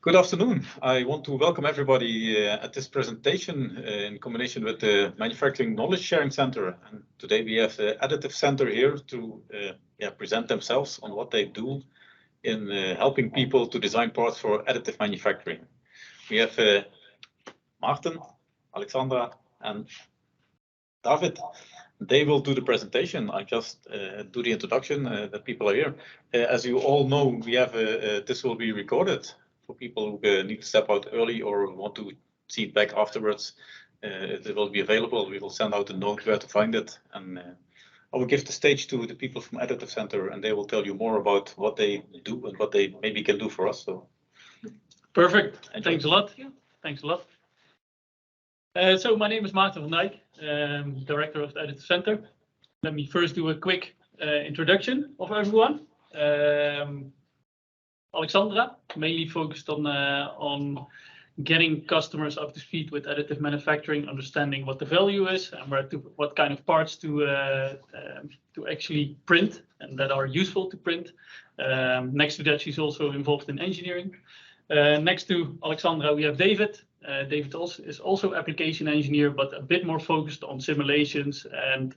Good afternoon. I want to welcome everybody at this presentation in combination with the Manufacturing Knowledge Sharing Center. And today we have the Additive Center here to present themselves on what they do in helping people to design parts for additive manufacturing. We have Maarten, Alexandra, and David. They will do the presentation. I just do the introduction that people are here. As you all know, we have this will be recorded. For people who need to step out early or want to see it back afterwards, it will be available. We will send out a note where to find it. And I will give the stage to the people from Additive Center, and they will tell you more about what they do and what they maybe can do for us. So, perfect. Thanks a lot. Thanks a lot. So my name is Maarten van Dijk, Director of the Additive Center. Let me first do a quick introduction of everyone. Alexandra, mainly focused on getting customers up to speed with additive manufacturing, understanding what the value is and what kind of parts to actually print and that are useful to print. Next to that, she's also involved in engineering. Next to Alexandra, we have David. David is also application engineer, but a bit more focused on simulations and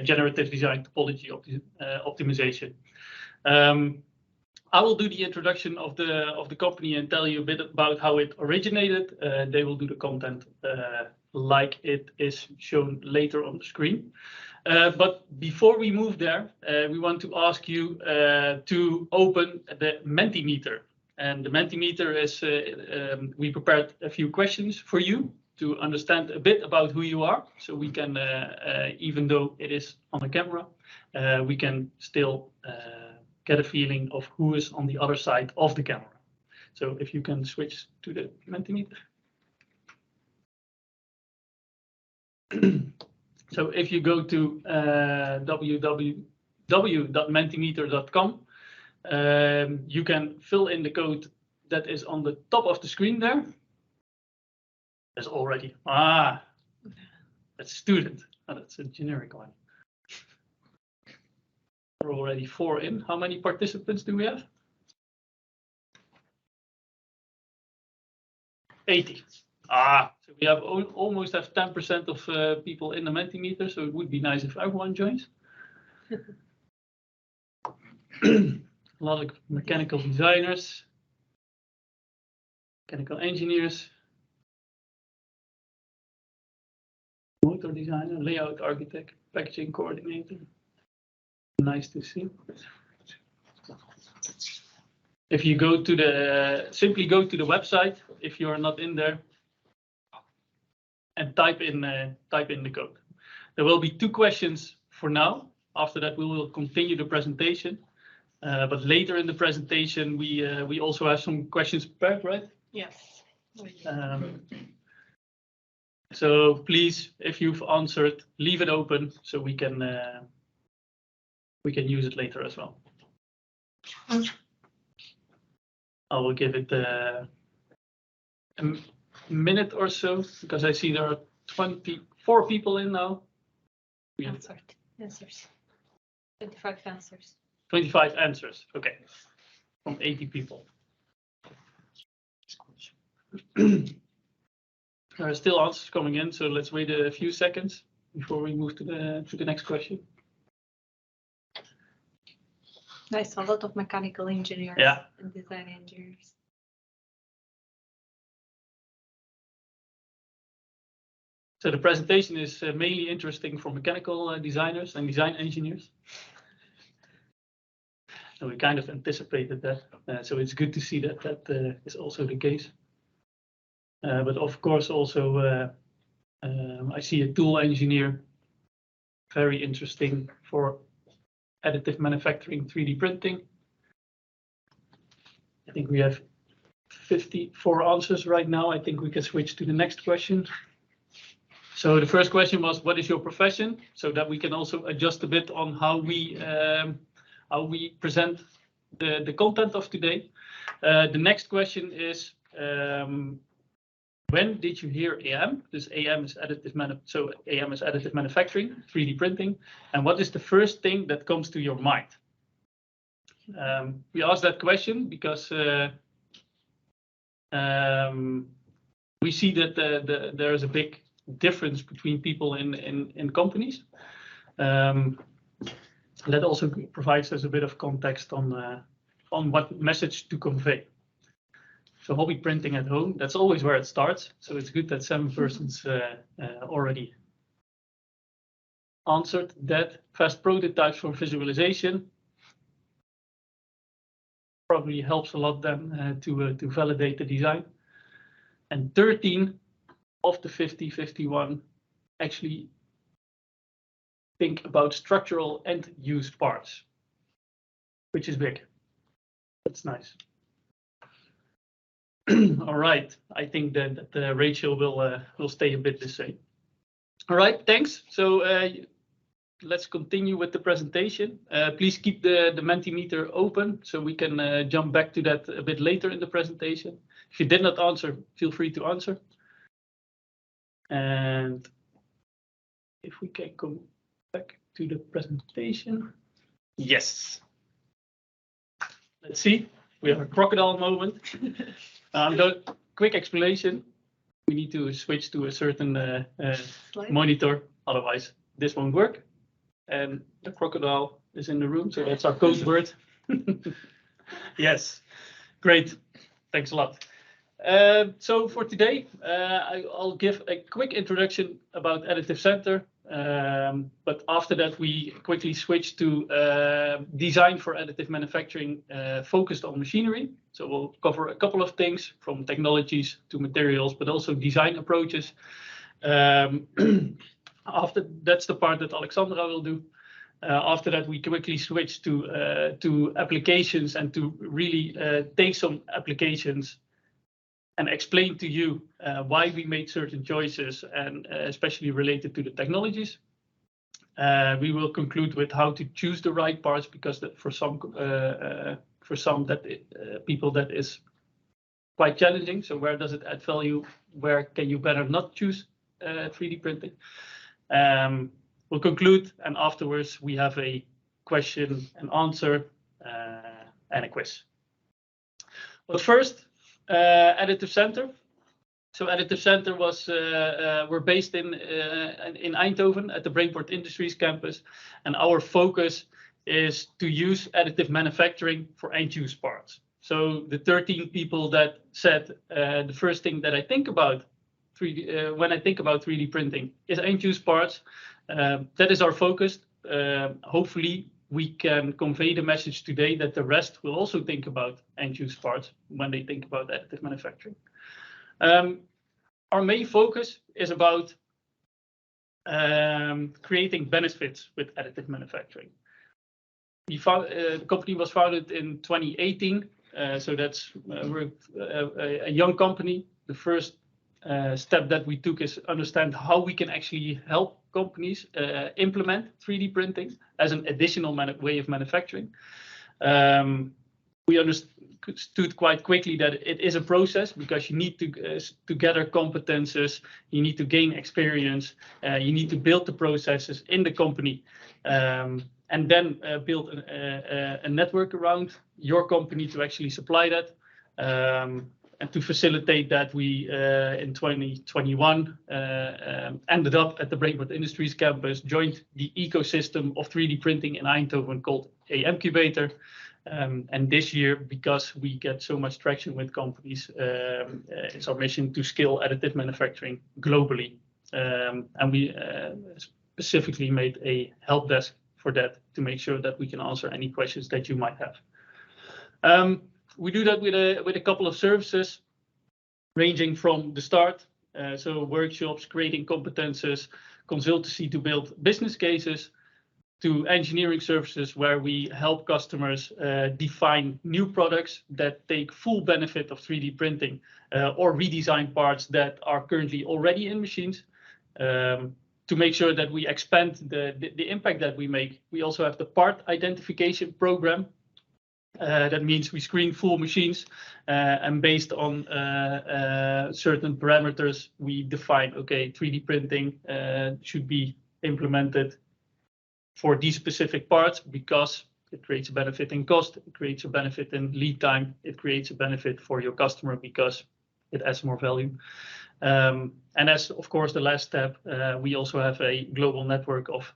generative design topology optimization. I will do the introduction of the company and tell you a bit about how it originated. They will do the content like it is shown later on the screen. But before we move there, we want to ask you to open the Mentimeter. And the Mentimeter is, we prepared a few questions for you to understand a bit about who you are. So we can, even though it is on a camera, we can still get a feeling of who is on the other side of the camera. So if you can switch to the Mentimeter. So if you go to www.mentimeter.com, you can fill in the code that is on the top of the screen there. There's already, that's student. Oh, that's a generic one. There are already 4 in. How many participants do we have? 80. So we have almost have 10% of people in the Mentimeter, so it would be nice if everyone joins. A lot of mechanical designers, mechanical engineers, motor designer, layout architect, packaging coordinator. Nice to see. If you go to simply go to the website if you are not in there, and type in the code. There will be 2 questions for now. After that, we will continue the presentation. But later in the presentation, we also have some questions prepared, right? Yes. So please, if you've answered, leave it open so we can use it later as well. I will give it a minute or so because I see there are 24 people in now. Answers. 25 answers. 25 answers. Okay, from 80 people. There are still answers coming in, so let's wait a few seconds before we move to the next question. Nice, a lot of mechanical engineers and design engineers. So the presentation is mainly interesting for mechanical designers and design engineers. So we kind of anticipated that. So it's good to see that is also the case. But of course, also I see a tool engineer, very interesting for additive manufacturing, 3D printing. I think we have 54 answers right now. I think we can switch to the next question. So the first question was, what is your profession? So that we can also adjust a bit on how we present the content of today. The next question is, when did you hear AM? This AM is additive manufacturing, 3D printing. And what is the first thing that comes to your mind? We asked that question because we see that there is a big difference between people in companies. That also provides us a bit of context on what message to convey. So hobby printing at home, that's always where it starts. So it's good that 7 persons already answered that. Fast prototypes for visualization probably helps a lot then to validate the design. And 13 of the 51 actually think about structural and use parts, which is big. That's nice. All right, I think that the ratio will stay a bit the same. All right, thanks. So let's continue with the presentation. Please keep the Mentimeter open so we can jump back to that a bit later in the presentation. If you did not answer, feel free to answer. And if we can go back to the presentation. Yes. Let's see. We have a crocodile moment. Quick explanation. We need to switch to a certain monitor, otherwise this won't work. And the crocodile is in the room, so that's our code word. Yes, great. Thanks a lot. So for today, I'll give a quick introduction about Additive Center. But after that, we quickly switch to design for additive manufacturing focused on machinery. So we'll cover a couple of things from technologies to materials, but also design approaches. After that's the part that Alexandra will do. After that, we quickly switch to applications and to really take some applications and explain to you why we made certain choices, and especially related to the technologies. We will conclude with how to choose the right parts, because for some people that is quite challenging. So where does it add value? Where can you better not choose 3D printing? We'll conclude, and afterwards we have a question and answer and a quiz. But first, Additive Center. So Additive Center we're based in Eindhoven at the Brainport Industries campus, and our focus is to use additive manufacturing for end-use parts. So the 13 people that said the first thing that I think about when I think about 3D printing is end-use parts. That is our focus. Hopefully, we can convey the message today that the rest will also think about end-use parts when they think about additive manufacturing. Our main focus is about creating benefits with additive manufacturing. The company was founded in 2018, so that's we're a young company. The first step that we took is understand how we can actually help companies implement 3D printing as an additional way of manufacturing. We understood quite quickly that it is a process, because you need to gather competences, you need to gain experience, you need to build the processes in the company, and then build a network around your company to actually supply that. And to facilitate that, we in 2021 ended up at the Brainport Industries campus, joined the ecosystem of 3D printing in Eindhoven called Incubator. And this year, because we get so much traction with companies, it's our mission to scale additive manufacturing globally. And we specifically made a help desk for that to make sure that we can answer any questions that you might have. We do that with a couple of services, ranging from the start, so workshops, creating competences, consultancy to build business cases, to engineering services where we help customers define new products that take full benefit of 3D printing, or redesign parts that are currently already in machines. To make sure that we expand the impact that we make, we also have the part identification program. That means we screen full machines, and based on certain parameters, we define, okay, 3D printing should be implemented for these specific parts, because it creates a benefit in cost, it creates a benefit in lead time, it creates a benefit for your customer, because it adds more value. And as, of course, the last step, we also have a global network of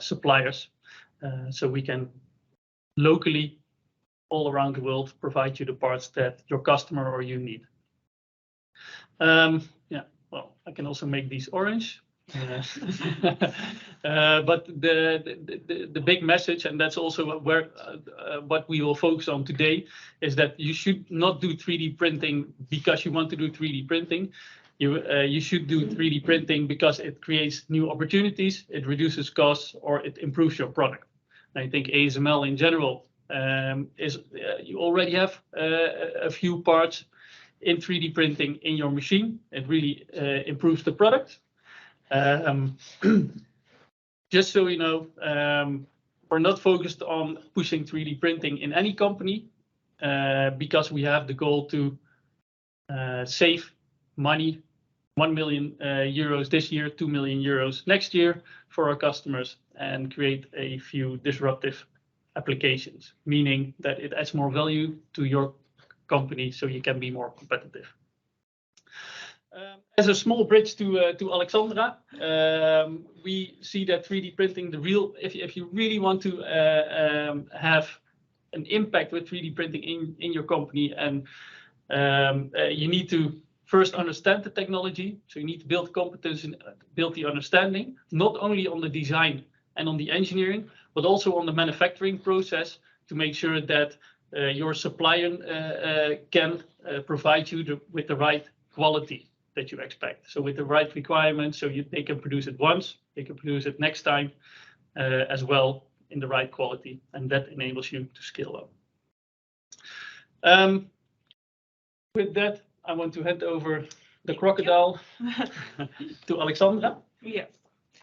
suppliers. So we can locally, all around the world, provide you the parts that your customer or you need. Yeah, well, I can also make these orange. But the big message, and that's also where what we will focus on today, is that you should not do 3D printing because you want to do 3D printing. You should do 3D printing because it creates new opportunities, it reduces costs, or it improves your product. And I think ASML in general is you already have a few parts in 3D printing in your machine. It really improves the product. Just so you know, we're not focused on pushing 3D printing in any company because we have the goal to save money, 1 million euros this year, 2 million euros next year for our customers, and create a few disruptive applications, meaning that it adds more value to your company so you can be more competitive. As a small bridge to Alexandra, we see that 3D printing, if you really want to have an impact with 3D printing in your company, and you need to first understand the technology. So you need to build competence and build the understanding, not only on the design and on the engineering, but also on the manufacturing process to make sure that your supplier can provide you with the right quality that you expect. So with the right requirements, so they can produce it once, they can produce it next time as well in the right quality, and that enables you to scale up. With that, I want to hand over the crocodile to Alexandra. Yeah.